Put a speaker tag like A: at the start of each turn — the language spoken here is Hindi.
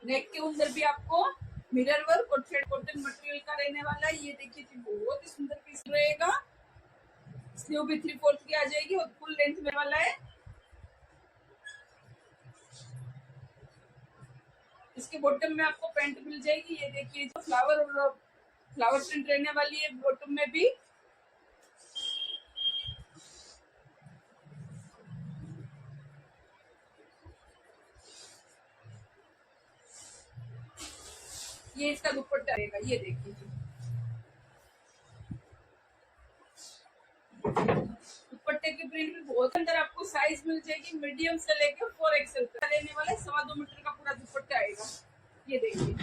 A: नेक के अंदर भी आपको मिरर वर्क और थ्रेड कॉटन मटेरियल का रहने वाला है। ये देखिए जी बहुत ही सुंदर पीस रहेगा। स्लीव भी 3/4 की आ जाएगी और फुल लेंथ में वाला है। इसके बॉटम में आपको पैंट मिल जाएगी। ये देखिए जो फ्लावर और फ्लावर प्रिंट रहने वाली है बॉटम में भी। ये इसका दुपट्टा रहेगा। ये देखिए जी दुपट्टे की प्रिंट भी बहुत अंदर आपको साइज मिल जाएगी मीडियम से लेकर 4XL तक रहने वाला है। 2.25 मीटर का पूरा दुपट्टा आएगा। ये देखिए